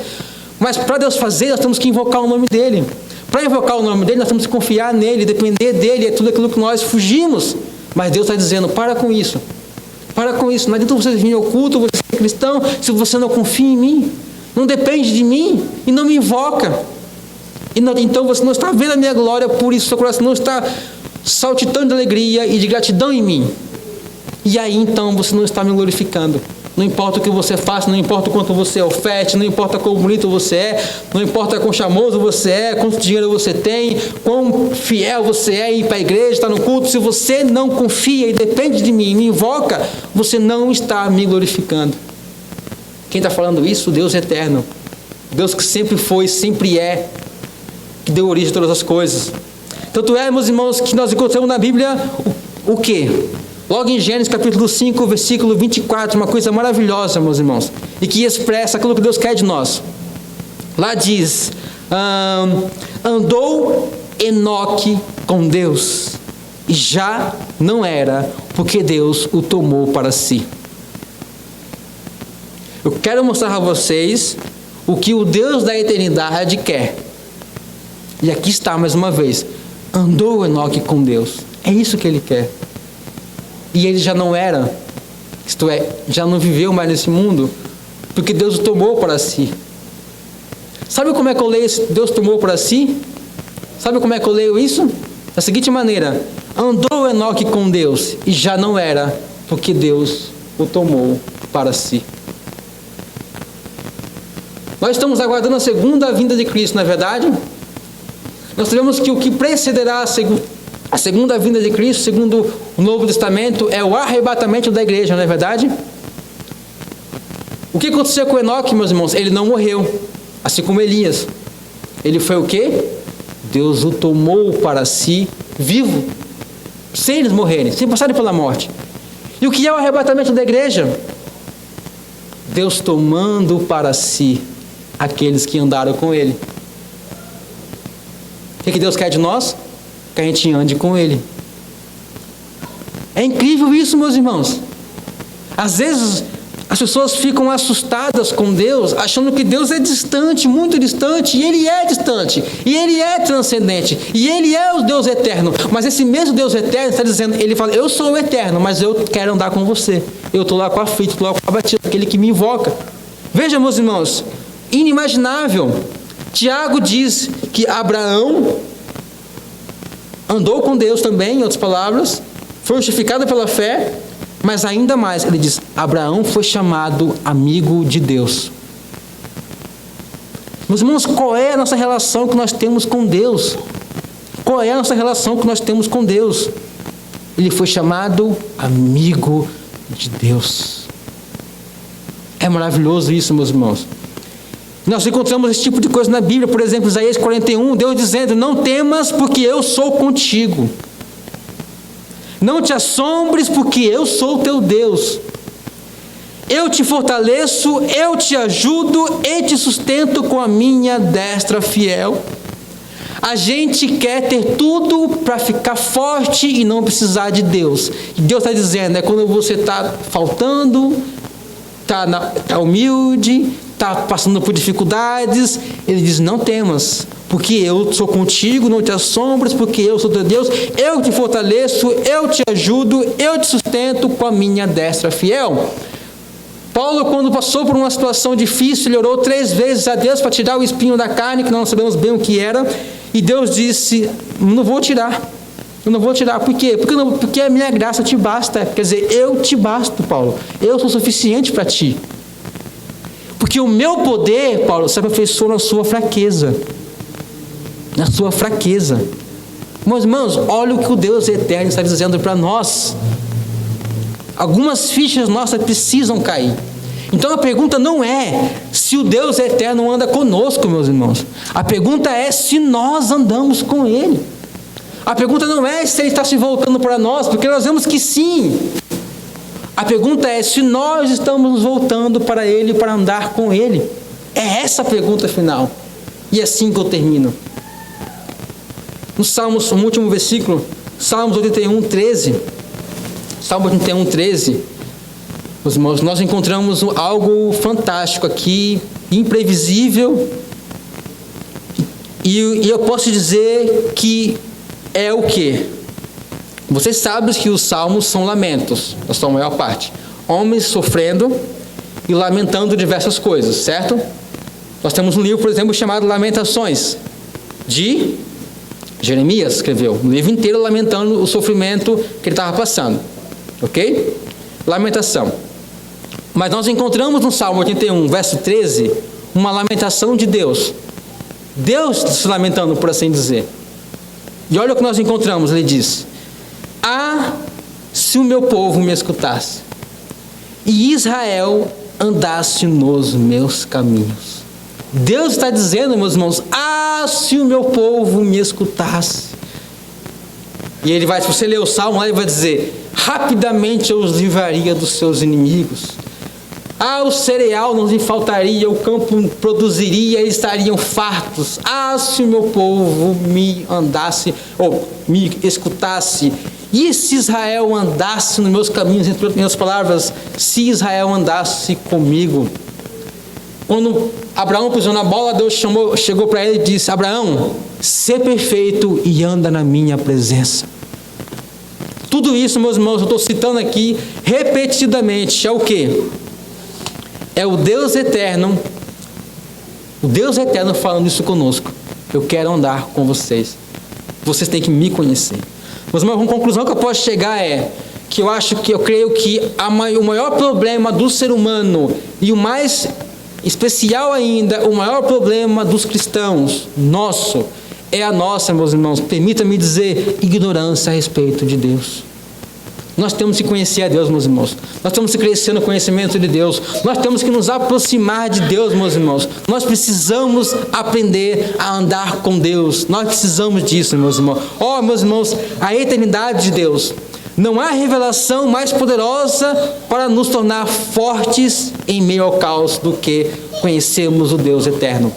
Mas para Deus fazer, nós temos que invocar o nome dEle. Para invocar o nome dEle, nós temos que confiar nele, depender dEle, é tudo aquilo que nós fugimos. Mas Deus está dizendo, para com isso. Para com isso. Não adianta você vir ao culto, você ser cristão, se você não confia em mim. Não depende de mim e não me invoca. Então você não está vendo a minha glória, por isso seu coração não está saltitando de alegria e de gratidão em mim. E aí então você não está me glorificando. Não importa o que você faça, não importa o quanto você oferte, não importa quão bonito você é, não importa quão charmoso você é, quanto dinheiro você tem, quão fiel você é em ir para a igreja, estar no culto. Se você não confia e depende de mim, me invoca, você não está me glorificando. Quem está falando isso? Deus eterno. Deus que sempre foi, sempre é, que deu origem a todas as coisas. Tanto é, meus irmãos, que nós encontramos na Bíblia o quê? Logo em Gênesis capítulo 5, versículo 24, uma coisa maravilhosa, meus irmãos, e que expressa aquilo que Deus quer de nós. Lá diz, andou Enoque com Deus, e já não era, porque Deus o tomou para si. Eu quero mostrar a vocês o que o Deus da eternidade quer. E aqui está mais uma vez, andou Enoque com Deus, é isso que ele quer. E ele já não era, isto é, já não viveu mais nesse mundo, porque Deus o tomou para si. Sabe como é que eu leio esse Deus tomou para si? Sabe como é que eu leio isso? Da seguinte maneira, andou Enoque com Deus, e já não era, porque Deus o tomou para si. Nós estamos aguardando a segunda vinda de Cristo, não é verdade? Nós sabemos que o que precederá a segunda vinda de Cristo, segundo o Novo Testamento, é o arrebatamento da igreja, não é verdade? O que aconteceu com Enoque, meus irmãos? Ele não morreu, assim como Elias. Ele foi o quê? Deus o tomou para si, vivo, sem eles morrerem, sem passarem pela morte. E o que é o arrebatamento da igreja? Deus tomando para si aqueles que andaram com Ele. O que Deus quer de nós? Que a gente ande com Ele. É incrível isso, meus irmãos. Às vezes as pessoas ficam assustadas com Deus, achando que Deus é distante, muito distante, e Ele é distante, e Ele é transcendente, e Ele é o Deus eterno. Mas esse mesmo Deus eterno está dizendo, Ele fala, eu sou o eterno, mas eu quero andar com você. Eu estou lá com a aflito, estou lá com a batida, aquele que me invoca. Veja, meus irmãos, inimaginável. Tiago diz que Abraão andou com Deus também, em outras palavras, foi justificado pela fé, mas ainda mais, ele diz, Abraão foi chamado amigo de Deus. Meus irmãos, qual é a nossa relação que nós temos com Deus? Qual é a nossa relação que nós temos com Deus? Ele foi chamado amigo de Deus. É maravilhoso isso, meus irmãos. Nós encontramos esse tipo de coisa na Bíblia, por exemplo, Isaías 41, Deus dizendo: não temas, porque eu sou contigo. Não te assombres, porque eu sou o teu Deus. Eu te fortaleço, eu te ajudo e te sustento com a minha destra fiel. A gente quer ter tudo para ficar forte e não precisar de Deus. E Deus está dizendo, quando você está faltando, está humilde, está passando por dificuldades, Ele diz: não temas, porque eu sou contigo, não te assombres, porque eu sou teu Deus, eu te fortaleço, eu te ajudo, eu te sustento com a minha destra fiel. Paulo, quando passou por uma situação difícil, ele orou 3 vezes a Deus para tirar o espinho da carne, que nós não sabemos bem o que era, e Deus disse: não vou tirar. Eu não vou tirar. Por quê? Porque a minha graça te basta. Quer dizer, eu te basto, Paulo. Eu sou suficiente para ti. Porque o meu poder, Paulo, se aperfeiçoa na sua fraqueza. Na sua fraqueza. Meus irmãos, olha o que o Deus eterno está dizendo para nós. Algumas fichas nossas precisam cair. Então a pergunta não é se o Deus eterno anda conosco, meus irmãos. A pergunta é se nós andamos com Ele. A pergunta não é se Ele está se voltando para nós, porque nós vemos que sim. A pergunta é se nós estamos nos voltando para Ele para andar com Ele. É essa a pergunta final. E é assim que eu termino. No Salmos, no último versículo, Salmos 81, 13. Salmo 81, 13. Meus irmãos, nós encontramos algo fantástico aqui, imprevisível. E eu posso dizer que é o quê? Vocês sabem que os salmos são lamentos, na sua maior parte. Homens sofrendo e lamentando diversas coisas, certo? Nós temos um livro, por exemplo, chamado Lamentações, de Jeremias escreveu. Um livro inteiro lamentando o sofrimento que ele estava passando. Ok? Lamentação. Mas nós encontramos no Salmo 81, verso 13, uma lamentação de Deus. Deus se lamentando, por assim dizer. E olha o que nós encontramos, ele diz: ah, se o meu povo me escutasse, e Israel andasse nos meus caminhos. Deus está dizendo, meus irmãos: ah, se o meu povo me escutasse. E ele vai, se você ler o Salmo, ele vai dizer: rapidamente eu os livraria dos seus inimigos. Ah, o cereal não lhe faltaria, o campo produziria, eles estariam fartos. Ah, se o meu povo me andasse, ou me escutasse. E se Israel andasse nos meus caminhos, entre outras palavras, se Israel andasse comigo. Quando Abraão pisou na bola, Deus chegou para ele e disse: Abraão, sê perfeito e anda na minha presença. Tudo isso, meus irmãos, eu estou citando aqui repetidamente, é o quê? É o Deus eterno falando isso conosco. Eu quero andar com vocês. Vocês têm que me conhecer. Mas uma conclusão que eu posso chegar é que eu creio que o maior problema do ser humano, e o mais especial ainda, o maior problema dos cristãos, nosso, é a nossa, meus irmãos, permita-me dizer, ignorância a respeito de Deus. Nós temos que conhecer a Deus, meus irmãos. Nós temos que crescer no conhecimento de Deus. Nós temos que nos aproximar de Deus, meus irmãos. Nós precisamos aprender a andar com Deus. Nós precisamos disso, meus irmãos. Oh, meus irmãos, a eternidade de Deus. Não há revelação mais poderosa para nos tornar fortes em meio ao caos do que conhecermos o Deus eterno.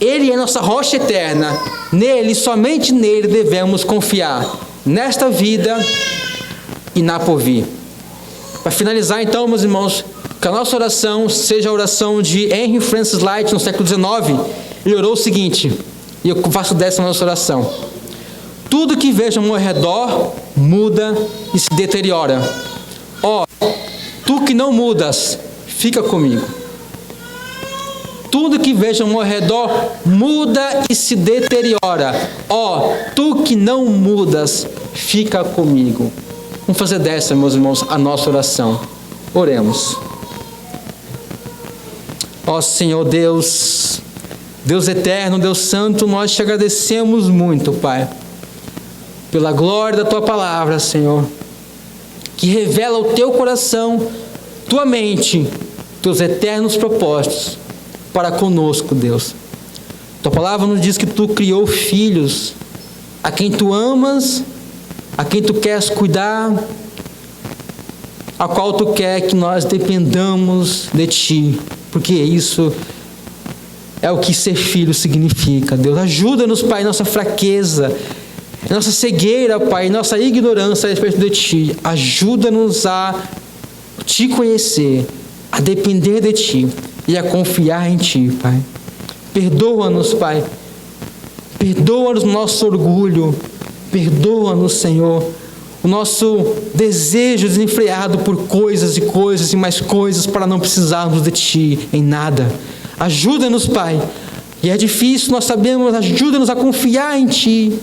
Ele é nossa rocha eterna. Nele, somente nele devemos confiar. Nesta vida e na porvir. Para finalizar então, meus irmãos, que a nossa oração seja a oração de Henry Francis Lyte no século XIX. Ele orou o seguinte, e eu faço dessa nossa oração: tudo que vejo ao meu redor muda e se deteriora. Ó, tu que não mudas, fica comigo. Tudo que vejo ao meu redor muda e se deteriora. Ó, tu que não mudas, fica comigo. Vamos fazer dessa, meus irmãos, a nossa oração. Oremos. Ó Senhor Deus, Deus eterno, Deus santo, nós te agradecemos muito, Pai, pela glória da Tua palavra, Senhor, que revela o Teu coração, Tua mente, Teus eternos propósitos. para conosco, Deus. Tua palavra nos diz que tu criou filhos, a quem tu amas, a quem tu queres cuidar, a qual tu quer que nós dependamos de ti, porque isso é o que ser filho significa. Deus, ajuda-nos, Pai, em nossa fraqueza, em nossa cegueira, Pai, em nossa ignorância a respeito de ti. Ajuda-nos a te conhecer, a depender de ti e a confiar em ti, Pai. Perdoa-nos, Pai. Perdoa-nos nosso orgulho. Perdoa-nos, Senhor, o nosso desejo desenfreado por coisas e coisas e mais coisas para não precisarmos de ti em nada. Ajuda-nos, Pai. E é difícil, nós sabemos, ajuda-nos a confiar em ti,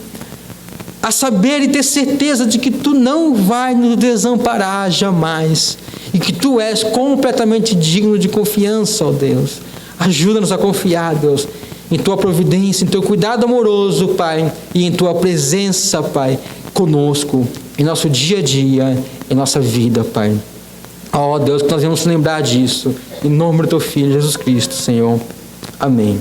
a saber e ter certeza de que tu não vai nos desamparar jamais e que tu és completamente digno de confiança, ó Deus. Ajuda-nos a confiar, Deus, em tua providência, em teu cuidado amoroso, Pai, e em tua presença, Pai, conosco, em nosso dia a dia, em nossa vida, Pai. Ó Deus, que nós vamos lembrar disso, em nome do teu Filho, Jesus Cristo, Senhor. Amém.